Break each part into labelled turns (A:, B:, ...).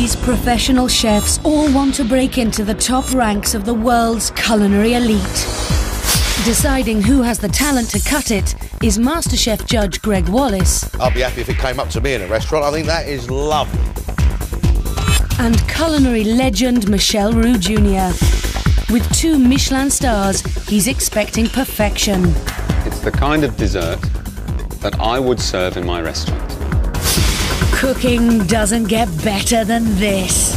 A: These professional chefs all want to break into the top ranks of the world's culinary elite. Deciding who has the talent to cut it is MasterChef judge Greg Wallace.
B: I'll be happy if it came up to me in a restaurant. I think that is lovely.
A: And culinary legend Michel Roux Jr. With 2 Michelin stars, he's expecting perfection.
C: It's the kind of dessert that I would serve in my restaurant.
A: Cooking doesn't get better than this.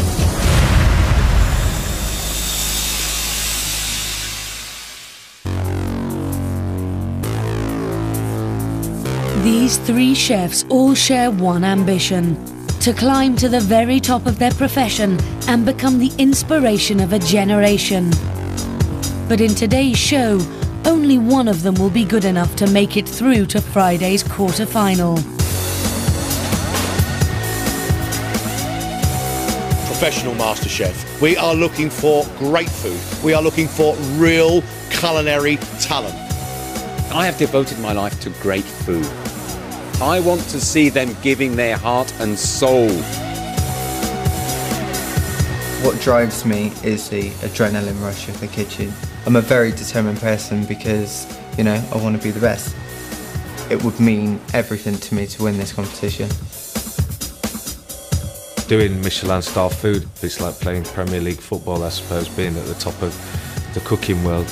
A: These 3 chefs all share one ambition: to climb to the very top of their profession and become the inspiration of a generation. But in today's show, only one of them will be good enough to make it through to Friday's quarter-final.
B: Professional MasterChef. We are looking for great food. We are looking for real culinary talent.
C: I have devoted my life to great food. I want to see them giving their heart and soul.
D: What drives me is the adrenaline rush of the kitchen. I'm a very determined person because, you know, I want to be the best. It would mean everything to me to win this competition.
E: Doing Michelin-star food, it's like playing Premier League football, I suppose, being at the top of the cooking world.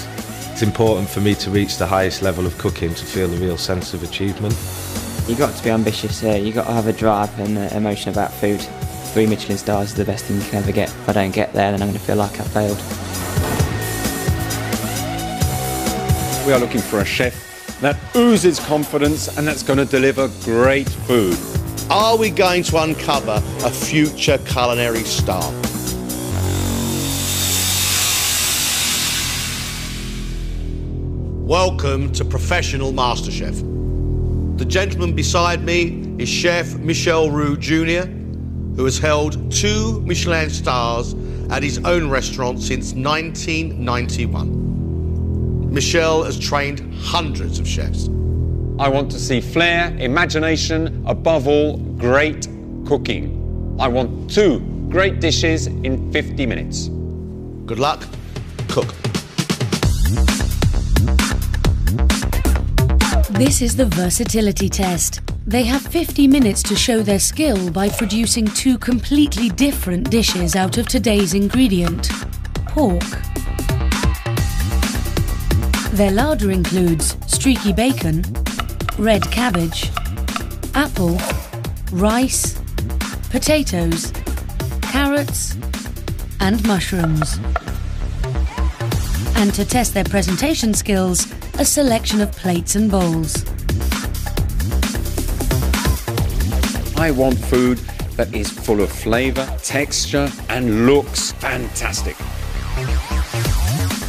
E: It's important for me to reach the highest level of cooking to feel a real sense of achievement.
F: You've got to be ambitious here, you've got to have a drive and emotion about food. 3 Michelin stars is the best thing you can ever get. If I don't get there, then I'm going to feel like I failed.
C: We are looking for a chef that oozes confidence and that's going to deliver great food.
B: Are we going to uncover a future culinary star? Welcome to Professional MasterChef. The gentleman beside me is Chef Michel Roux Jr., who has held 2 Michelin stars at his own restaurant since 1991. Michel has trained hundreds of chefs.
C: I want to see flair, imagination, above all, great cooking. I want 2 great dishes in 50 minutes.
B: Good luck. Cook.
A: This is the versatility test. They have 50 minutes to show their skill by producing 2 completely different dishes out of today's ingredient: pork. Their larder includes streaky bacon, red cabbage, apple, rice, potatoes, carrots, and mushrooms. And to test their presentation skills, a selection of plates and bowls.
C: I want food that is full of flavour, texture, and looks fantastic.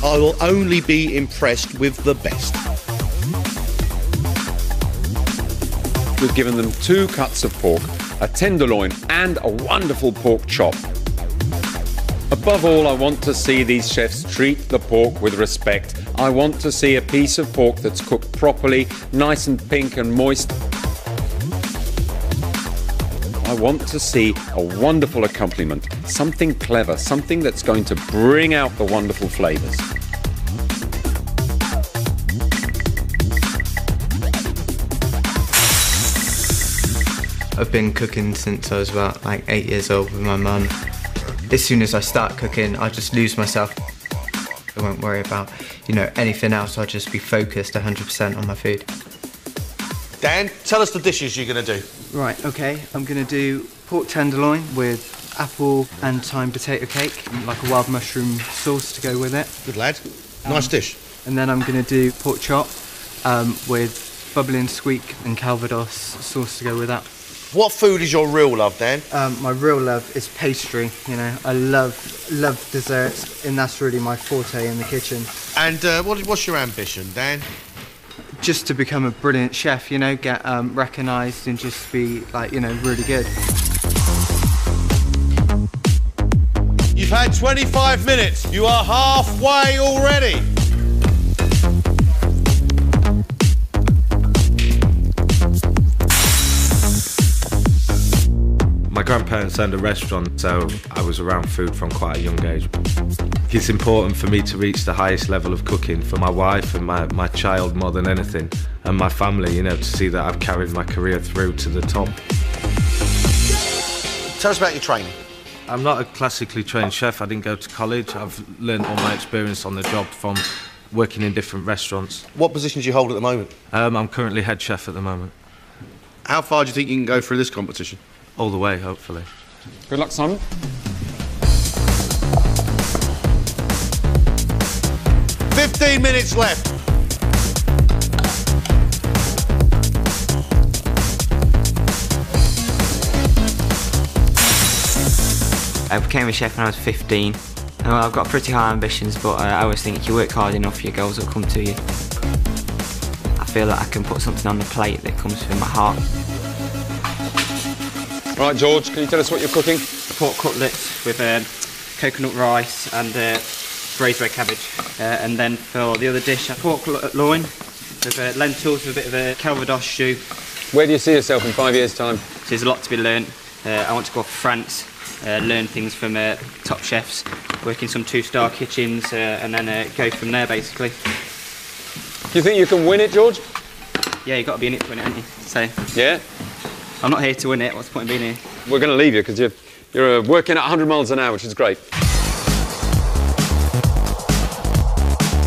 B: I will only be impressed with the best.
C: We've given them 2 cuts of pork, a tenderloin, and a wonderful pork chop. Above all, I want to see these chefs treat the pork with respect. I want to see a piece of pork that's cooked properly, nice and pink and moist. I want to see a wonderful accompaniment, something clever, something that's going to bring out the wonderful flavours.
D: I've been cooking since I was about like 8 years old with my mum. As soon as I start cooking, I just lose myself. I won't worry about, you know, anything else. I'll just be focused 100% on my food.
B: Dan, tell us the dishes you're going to do.
D: Right, okay. I'm going to do pork tenderloin with apple and thyme potato cake, like a wild mushroom sauce to go with it.
B: Good lad. Nice dish.
D: And then I'm going to do pork chop with bubbling squeak and calvados sauce to go with that.
B: What food is your real love, Dan?
D: My real love is pastry. You know, I love desserts, and that's really my forte in the kitchen.
B: And what's your ambition, Dan?
D: Just to become a brilliant chef, you know, get recognised and just be, like, you know, really good.
B: You've had 25 minutes. You are halfway already.
E: My grandparents owned a restaurant, so I was around food from quite a young age. It's important for me to reach the highest level of cooking for my wife and my child more than anything, and my family, you know, to see that I've carried my career through to the top.
B: Tell us about your training.
E: I'm not a classically trained chef. I didn't go to college. I've learned all my experience on the job from working in different restaurants.
B: What positions do you hold at the moment?
E: I'm currently head chef at the moment.
B: How far do you think you can go through this competition?
E: All the way, hopefully.
C: Good luck, Simon.
B: "15 minutes left.
F: I became a chef when I was 15. Well, I've got pretty high ambitions, but I always think if you work hard enough, your goals will come to you. I feel that I can put something on the plate that comes from my heart.
C: Right, George, can you tell us what you're cooking?
F: Pork cutlets with coconut rice and braised red cabbage. And then for the other dish, pork loin with lentils with a bit of a Calvados stew.
C: Where do you see yourself in 5 years' time?
F: So there's a lot to be learned. I want to go off to France, learn things from top chefs, work in some 2-star kitchens, and then go from there, basically.
C: Do you think you can win it, George?
F: Yeah, you've got to be in it to win it, haven't you? So,
C: Yeah?
F: I'm not here to win it. What's the point of being here?
C: We're going to leave you because you're working at 100 miles an hour, which is great.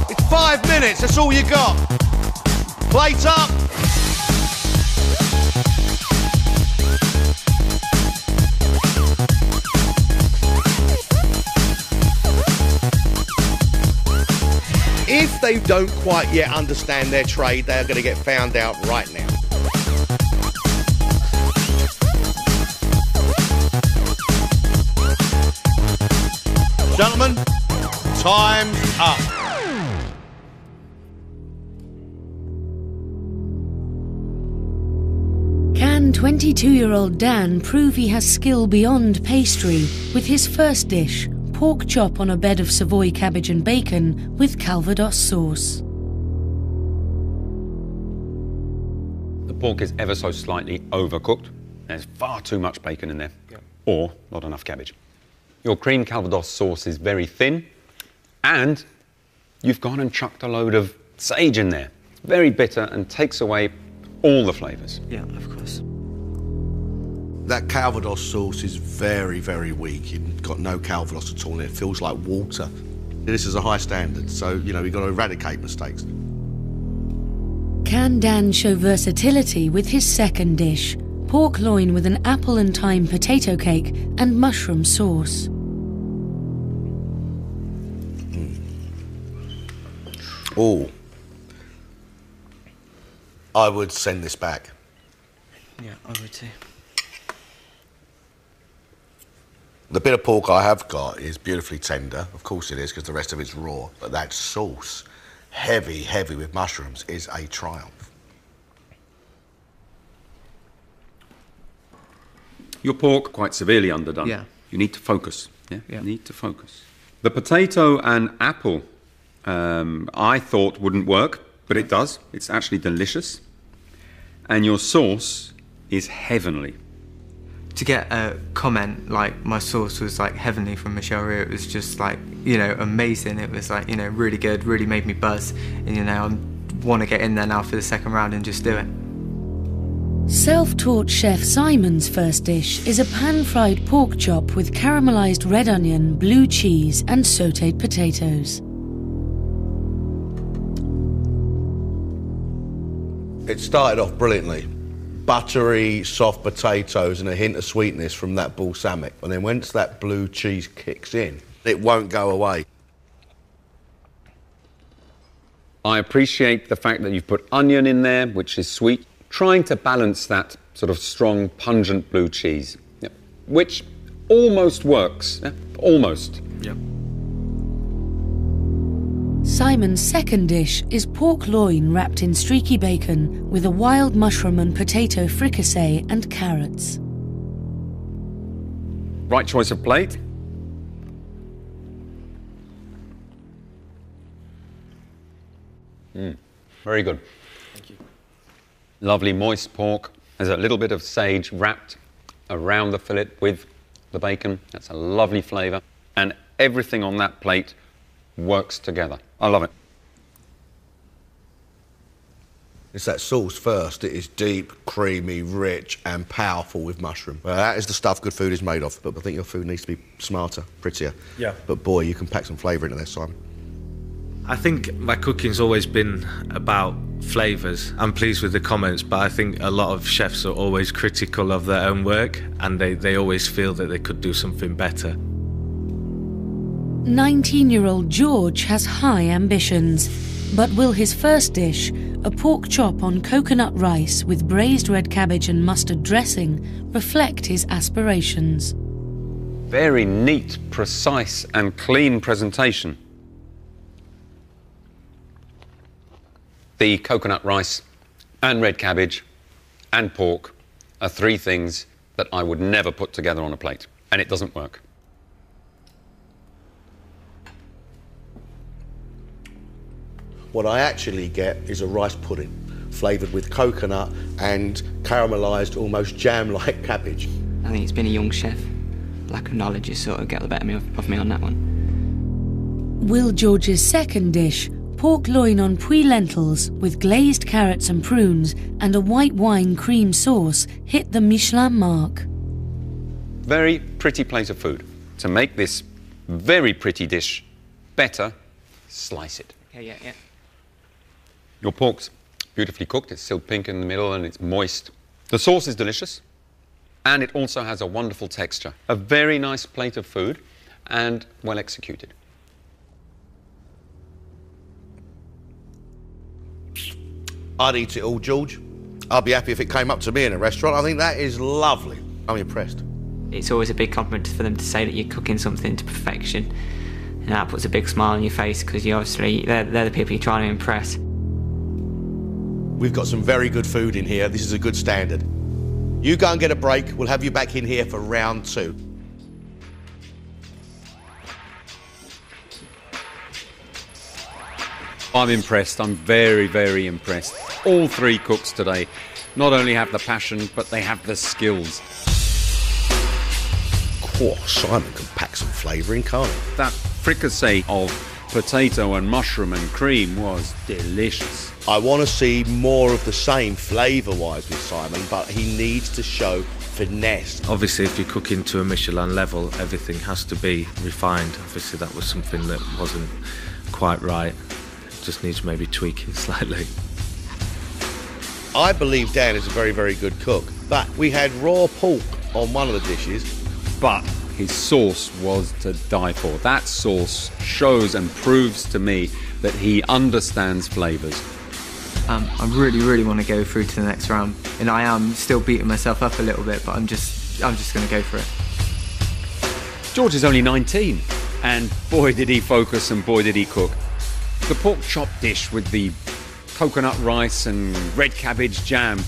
B: It's 5 minutes, that's all you got. Plate up. If they don't quite yet understand their trade, they're going to get found out right now. Gentlemen, time's up.
A: Can 22-year-old Dan prove he has skill beyond pastry with his first dish, pork chop on a bed of Savoy cabbage and bacon with Calvados sauce?
C: The pork is ever so slightly overcooked. There's far too much bacon in there, or not enough cabbage. Your cream Calvados sauce is very thin, and you've gone and chucked a load of sage in there. It's very bitter and takes away all the flavours.
F: Yeah, of course.
B: That Calvados sauce is very, very weak. You've got no Calvados at all, and it feels like water. This is a high standard, so, you know, you've got to eradicate mistakes.
A: Can Dan show versatility with his second dish, pork loin with an apple and thyme potato cake and mushroom sauce?
B: Oh, I would send this back.
F: Yeah, I would too.
B: The bit of pork I have got is beautifully tender. Of course it is, because the rest of it's raw. But that sauce, heavy, heavy with mushrooms, is a triumph.
C: Your pork quite severely underdone.
F: Yeah.
C: You need to focus. Yeah.
F: Yeah.
C: You need to focus. The potato and apple, I thought wouldn't work, but it does. It's actually delicious. And your sauce is heavenly.
D: To get a comment like my sauce was like heavenly from Michelle Roux, it was just like, you know, amazing. It was like, you know, really good, really made me buzz. And, you know, I want to get in there now for the second round and just do it.
A: Self-taught chef Simon's first dish is a pan-fried pork chop with caramelised red onion, blue cheese and sautéed potatoes.
B: It started off brilliantly. Buttery, soft potatoes and a hint of sweetness from that balsamic. And then once that blue cheese kicks in, it won't go away.
C: I appreciate the fact that you've put onion in there, which is sweet, trying to balance that sort of strong, pungent blue cheese, which almost works. Almost.
D: Yep.
A: Simon's second dish is pork loin wrapped in streaky bacon with a wild mushroom and potato fricassee and carrots.
C: Right choice of plate. Very good.
F: Thank you.
C: Lovely moist pork. There's a little bit of sage wrapped around the fillet with the bacon. That's a lovely flavour. And everything on that plate works together. I love it.
B: It's that sauce first. It is deep, creamy, rich and powerful with mushroom. Well, that is the stuff good food is made of. But I think your food needs to be smarter, prettier.
E: Yeah.
B: But boy, you can pack some flavour into this, Simon.
E: I think my cooking's always been about flavours. I'm pleased with the comments, but I think a lot of chefs are always critical of their own work, and they always feel that they could do something better.
A: 19-year-old George has high ambitions, but will his first dish, a pork chop on coconut rice with braised red cabbage and mustard dressing, reflect his aspirations?
C: Very neat, precise and clean presentation. The coconut rice and red cabbage and pork are three things that I would never put together on a plate, and it doesn't work.
B: What I actually get is a rice pudding, flavoured with coconut and caramelised, almost jam-like cabbage.
F: I think it's been a young chef. Lack of knowledge has sort of got the better of me on that one.
A: Will George's second dish, pork loin on puy lentils with glazed carrots and prunes and a white wine cream sauce, hit the Michelin mark?
C: Very pretty plate of food. To make this very pretty dish better, slice it.
F: Yeah.
C: Your pork's beautifully cooked. It's still pink in the middle and it's moist. The sauce is delicious and it also has a wonderful texture. A very nice plate of food and well executed.
B: I'd eat it all, George. I'd be happy if it came up to me in a restaurant. I think that is lovely. I'm impressed.
F: It's always a big compliment for them to say that you're cooking something to perfection. And that puts a big smile on your face because you obviously, they're the people you're trying to impress.
B: We've got some very good food in here. This is a good standard. You go and get a break. We'll have you back in here for round 2.
C: I'm impressed. I'm very, very impressed. All three cooks today not only have the passion, but they have the skills.
B: Oh, Simon can pack some flavour in, can't he?
C: That fricassee of potato and mushroom and cream was delicious.
B: I want to see more of the same flavour-wise with Simon, but he needs to show finesse.
E: Obviously, if you're cooking to a Michelin level, everything has to be refined. Obviously, that was something that wasn't quite right. It just needs maybe tweaking slightly.
B: I believe Dan is a very, very good cook, but we had raw pork on one of the dishes.
C: But his sauce was to die for. That sauce shows and proves to me that he understands flavours.
D: I really want to go through to the next round, and I am still beating myself up a little bit, but I'm just going to go for it.
C: George is only 19, and boy did he focus and boy did he cook. The pork chop dish with the coconut rice and red cabbage jam,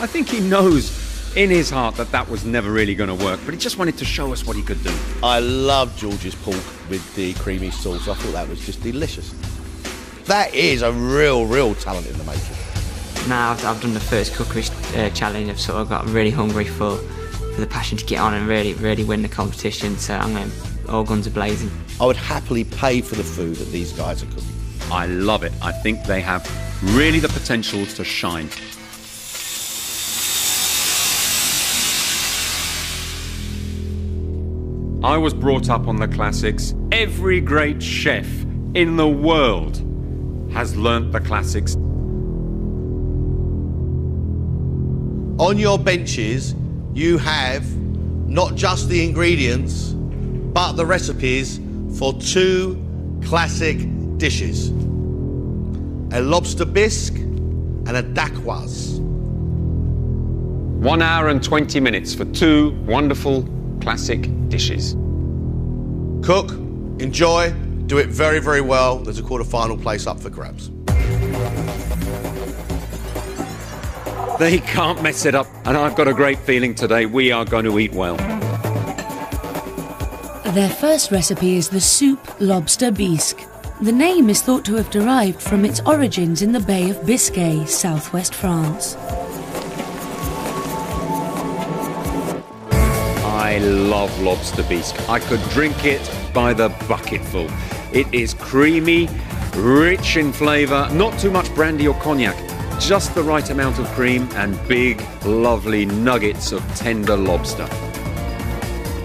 C: I think he knows in his heart that that was never really going to work, but he just wanted to show us what he could do.
B: I love George's pork with the creamy sauce. I thought that was just delicious. That is a real talent in the making.
F: Now I've done the first cookery challenge, I've sort of got really hungry for the passion to get on and really win the competition, so I'm going all guns are blazing.
B: I would happily pay for the food that these guys are cooking.
C: I love it. I think they have really the potential to shine. I was brought up on the classics. Every great chef in the world has learnt the classics.
B: On your benches, you have not just the ingredients, but the recipes for 2 classic dishes. A lobster bisque and a dacquoise.
C: 1 hour and 20 minutes for 2 wonderful classic dishes.
B: Cook, enjoy, do it very well. There's a quarter-final place up for grabs.
C: They can't mess it up, and I've got a great feeling today we are going to eat well.
A: Their first recipe is the soup lobster bisque. The name is thought to have derived from its origins in the Bay of Biscay, southwest France.
C: I love lobster bisque. I could drink it by the bucketful. It is creamy, rich in flavour, not too much brandy or cognac, just the right amount of cream and big, lovely nuggets of tender lobster.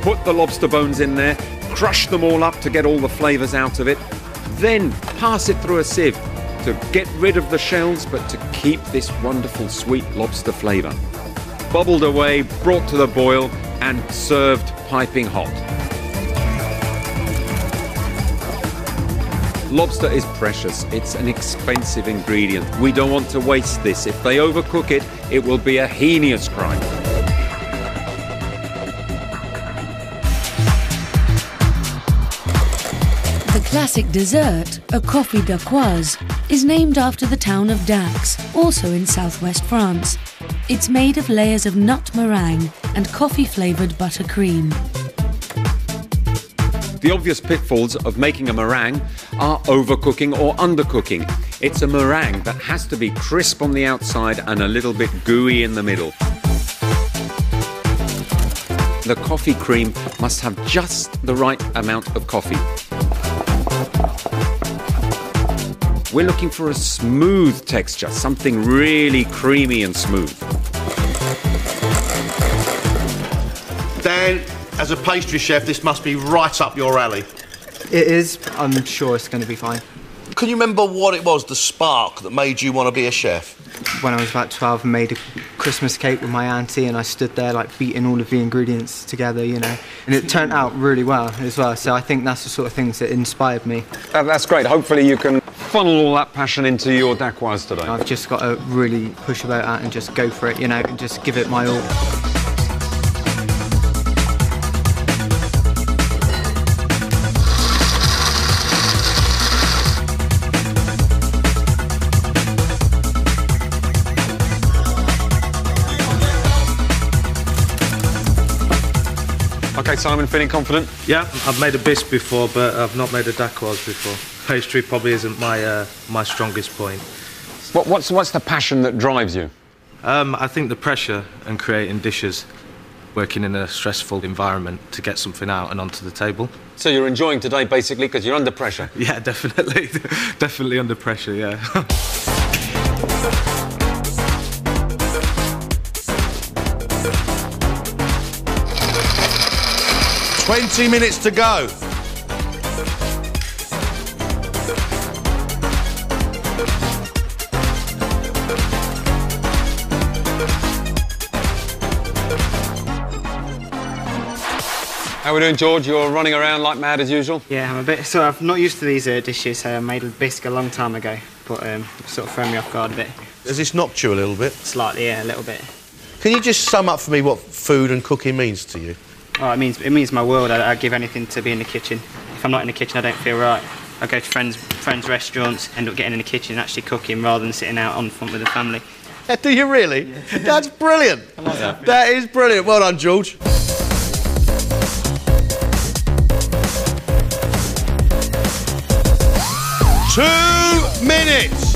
C: Put the lobster bones in there, crush them all up to get all the flavours out of it, then pass it through a sieve to get rid of the shells but to keep this wonderful sweet lobster flavour. Bubbled away, brought to the boil and served piping hot. Lobster is precious. It's an expensive ingredient. We don't want to waste this. If they overcook it, it will be a heinous crime.
A: The classic dessert, a coffee dacquoise, is named after the town of Dax, also in southwest France. It's made of layers of nut meringue and coffee-flavoured buttercream.
C: The obvious pitfalls of making a meringue are overcooking or undercooking. It's a meringue that has to be crisp on the outside and a little bit gooey in the middle. The coffee cream must have just the right amount of coffee. We're looking for a smooth texture, something really creamy and smooth.
B: Dan, as a pastry chef, this must be right up your alley.
D: It is. I'm sure it's going to be fine.
B: Can you remember what it was, the spark that made you want to be a chef?
D: When I was about 12, I made a Christmas cake with my auntie and I stood there like beating all of the ingredients together, you know, and it turned out really well as well. So I think that's the sort of things that inspired me.
C: That's great. Hopefully you can funnel all that passion into your dacquoise today.
D: I've just got to really push about that and just go for it, you know, and just give it my all.
C: Okay, Simon, feeling confident?
E: Yeah, I've made a bisque before, but I've not made a dacquoise before. Pastry probably isn't my strongest point.
C: What's the passion that drives you?
E: I think the pressure and creating dishes, working in a stressful environment to get something out and onto the table.
C: So you're enjoying today, basically, because you're under pressure?
E: Yeah, definitely. Definitely under pressure, yeah.
B: 20 minutes to go.
C: How are we doing, George? You're running around like mad as usual?
G: Yeah, I'm a bit... So I'm not used to these dishes. I made a bisque a long time ago, but sort of thrown me off guard a bit.
B: Has this knocked you a little bit?
G: Slightly, yeah, a little bit.
B: Can you just sum up for me what food and cooking means to you?
G: Oh, it means my world. I'd give anything to be in the kitchen. If I'm not in the kitchen, I don't feel right. I go to friends' restaurants, end up getting in the kitchen and actually cooking rather than sitting out on front with the family.
B: Do you really? Yeah. That's brilliant. I like that. That is brilliant. Well done, George. Two minutes.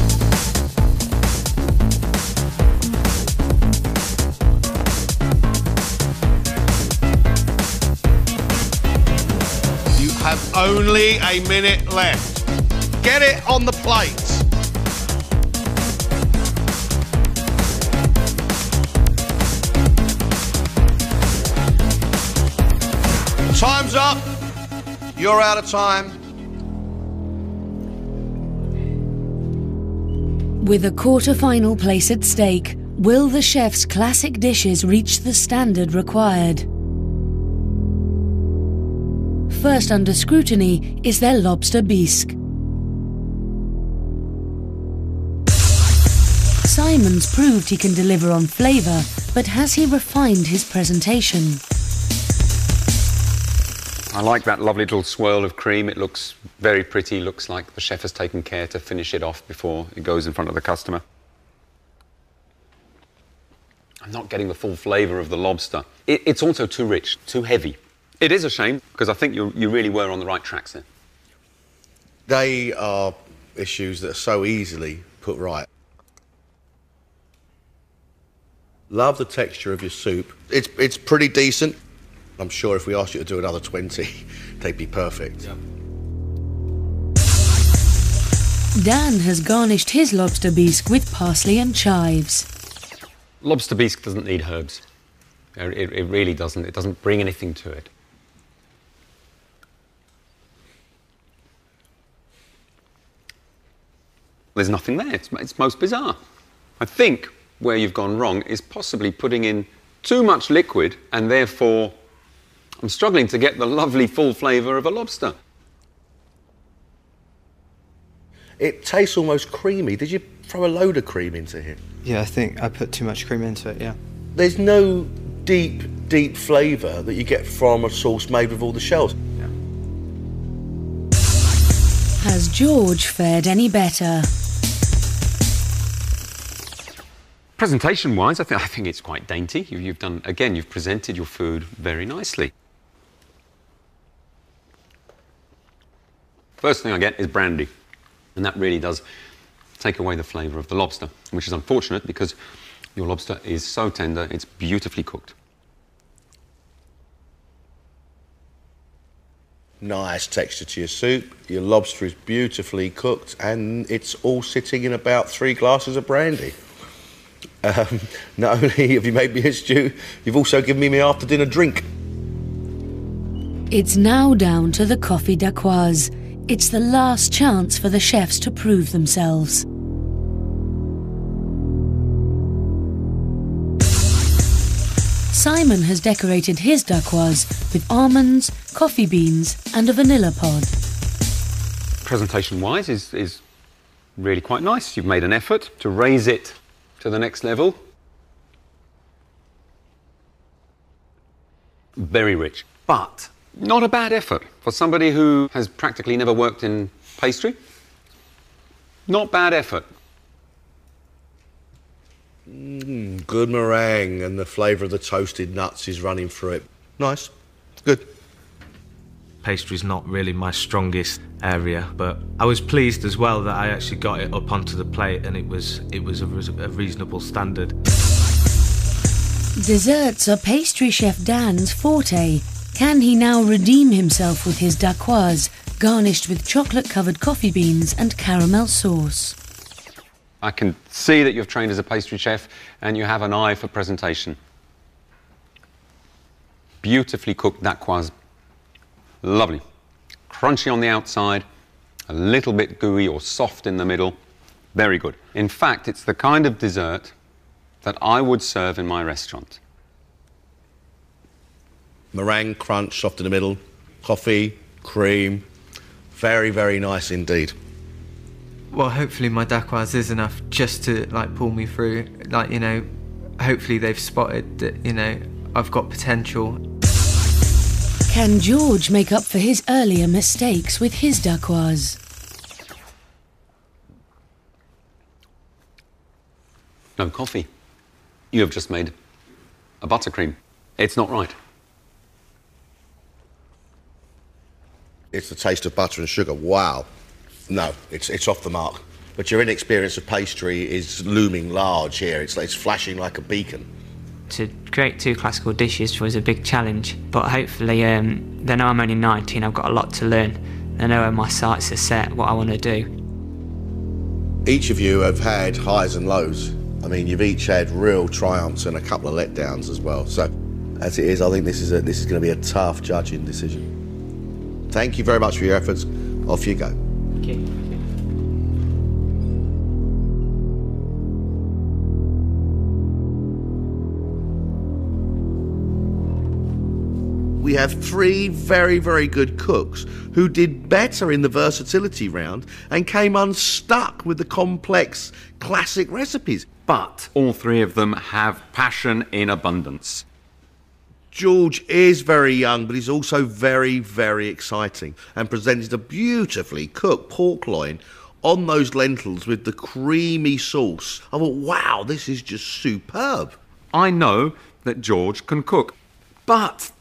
B: You have only a minute left. Get it on the plate. Time's up. You're out of time.
A: With a quarter-final place at stake, will the chef's classic dishes reach the standard required? First under scrutiny is their lobster bisque. Simon's proved he can deliver on flavour, but has he refined his presentation?
C: I like that lovely little swirl of cream. It looks very pretty. Looks like the chef has taken care to finish it off before it goes in front of the customer. I'm not getting the full flavour of the lobster. It's also too rich, too heavy. It is a shame, because I think you really were on the right tracks there.
B: They are issues that are so easily put right. Love the texture of your soup. It's pretty decent. I'm sure if we asked you to do another 20, they'd be perfect.
E: Yeah.
A: Dan has garnished his lobster bisque with parsley and chives.
C: Lobster bisque doesn't need herbs. It really doesn't. It doesn't bring anything to it. There's nothing there. It's most bizarre. I think where you've gone wrong is possibly putting in too much liquid, and therefore I'm struggling to get the lovely full flavour of a lobster.
B: It tastes almost creamy. Did you throw a load of cream into here?
D: Yeah, I think I put too much cream into it, yeah.
B: There's no deep flavour that you get from a sauce made with all the shells.
D: Yeah.
A: Has George fared any better?
C: Presentation-wise, I think it's quite dainty. You've presented your food very nicely. First thing I get is brandy, and that really does take away the flavour of the lobster, which is unfortunate because your lobster is so tender, it's beautifully cooked.
B: Nice texture to your soup. Your lobster is beautifully cooked, and it's all sitting in about 3 glasses of brandy. Not only have you made me a stew, you've also given me my after-dinner drink.
A: It's now down to the coffee dacquoise. It's the last chance for the chefs to prove themselves. Simon has decorated his dacquoise with almonds, coffee beans and a vanilla pod.
C: Presentation-wise is really quite nice. You've made an effort to raise it to the next level. Very rich, but not a bad effort for somebody who has practically never worked in pastry. Not bad effort.
B: Good meringue, and the flavour of the toasted nuts is running through it. Nice. Good.
E: Pastry's not really my strongest area, but I was pleased as well that I actually got it up onto the plate, and it was a reasonable standard.
A: Desserts are pastry chef Dan's forte. Can he now redeem himself with his dacquoise, garnished with chocolate-covered coffee beans and caramel sauce?
C: I can see that you've trained as a pastry chef and you have an eye for presentation. Beautifully cooked dacquoise. Lovely. Crunchy on the outside, a little bit gooey or soft in the middle. Very good. In fact, it's the kind of dessert that I would serve in my restaurant.
B: Meringue, crunch, soft in the middle, coffee, cream. Very, very nice indeed.
D: Well, hopefully my dacquoise is enough just to, like, pull me through. Like, you know, hopefully they've spotted that, you know, I've got potential.
A: Can George make up for his earlier mistakes with his dacquoise?
C: No coffee. You have just made a buttercream. It's not right.
B: It's the taste of butter and sugar. Wow. No, it's off the mark. But your inexperience of pastry is looming large here. It's flashing like a beacon.
F: To create 2 classical dishes was a big challenge, but hopefully, they know I'm only 19, I've got a lot to learn. They know where my sights are set, what I want to do.
B: Each of you have had highs and lows. I mean, you've each had real triumphs and a couple of letdowns as well. So, as it is, I think this is going to be a tough judging decision. Thank you very much for your efforts. Off you go.
F: Thank you.
B: We have 3 very, very good cooks who did better in the versatility round and came unstuck with the complex classic recipes.
C: But all 3 of them have passion in abundance.
B: George is very young, but he's also very, very exciting and presented a beautifully cooked pork loin on those lentils with the creamy sauce. I thought, wow, this is just superb.
C: I know that George can cook, but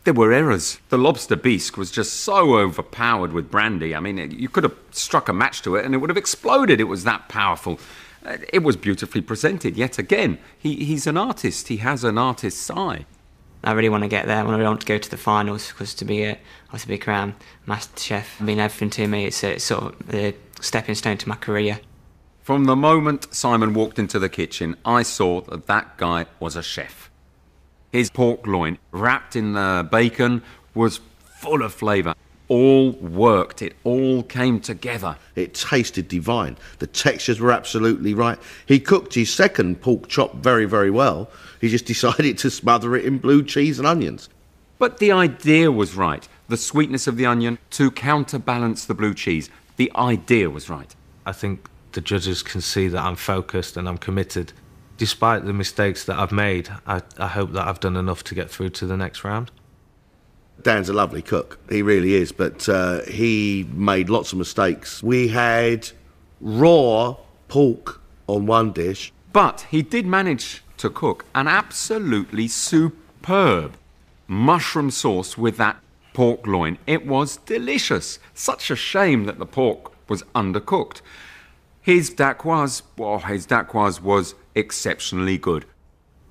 C: there were errors. The lobster bisque was just so overpowered with brandy. I mean, you could have struck a match to it and it would have exploded. It was that powerful. It was beautifully presented, yet again. He's an artist. He has an artist's eye.
F: I really want to get there. I really want to go to the finals, because to be obviously be crowned MasterChef, I mean, everything to me, it's sort of the stepping stone to my career.
C: From the moment Simon walked into the kitchen, I saw that that guy was a chef. His pork loin, wrapped in the bacon, was full of flavour. All worked, it all came together.
B: It tasted divine. The textures were absolutely right. He cooked his second pork chop very, very well. He just decided to smother it in blue cheese and onions.
C: But the idea was right. The sweetness of the onion to counterbalance the blue cheese. The idea was right.
E: I think the judges can see that I'm focused and I'm committed. Despite the mistakes that I've made, I hope that I've done enough to get through to the next round.
B: Dan's a lovely cook, he really is, but he made lots of mistakes. We had raw pork on one dish.
C: But he did manage to cook an absolutely superb mushroom sauce with that pork loin. It was delicious. Such a shame that the pork was undercooked. His dacquoise was exceptionally good.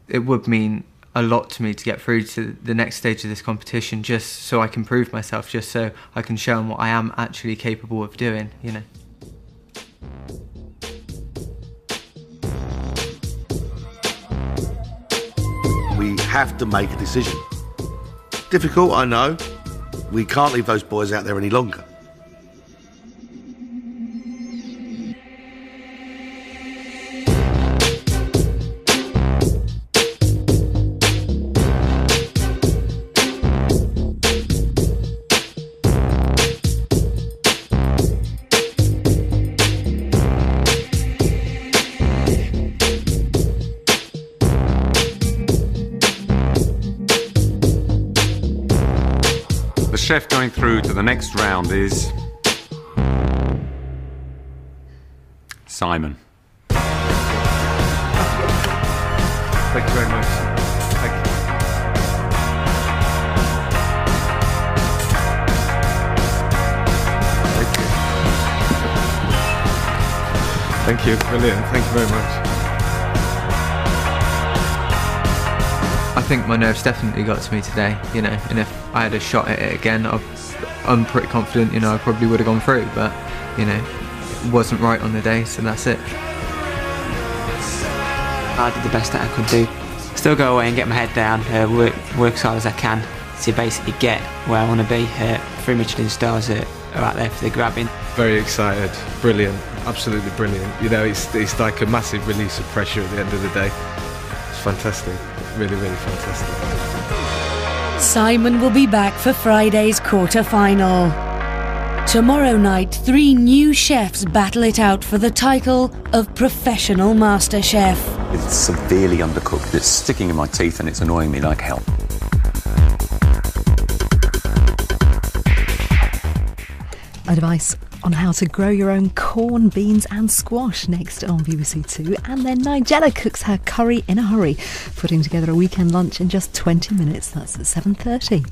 D: It would mean a lot to me to get through to the next stage of this competition, just so I can prove myself, just so I can show them what I am actually capable of doing, you know.
B: We have to make a decision. Difficult, I know. We can't leave those boys out there any longer.
C: The chef going through to the next round is Simon.
D: Thank you very much. Thank you.
E: Thank you, brilliant, thank you very much.
D: I think my nerves definitely got to me today, you know, and if I had a shot at it again, I'm pretty confident, you know, I probably would have gone through, but, you know, it wasn't right on the day, so that's it.
F: I did the best that I could do. Still go away and get my head down, work as hard as I can to basically get where I want to be. 3 Michelin stars are out there for the grabbing.
E: Very excited, brilliant, absolutely brilliant. You know, it's like a massive release of pressure at the end of the day. It's fantastic, really, really fantastic.
A: Simon will be back for Friday's quarter-final. Tomorrow night, 3 new chefs battle it out for the title of Professional MasterChef.
H: It's severely undercooked. It's sticking in my teeth and it's annoying me like hell.
I: Advice on how to grow your own corn, beans and squash next on BBC Two. And then Nigella cooks her curry in a hurry, putting together a weekend lunch in just 20 minutes. That's at 7:30.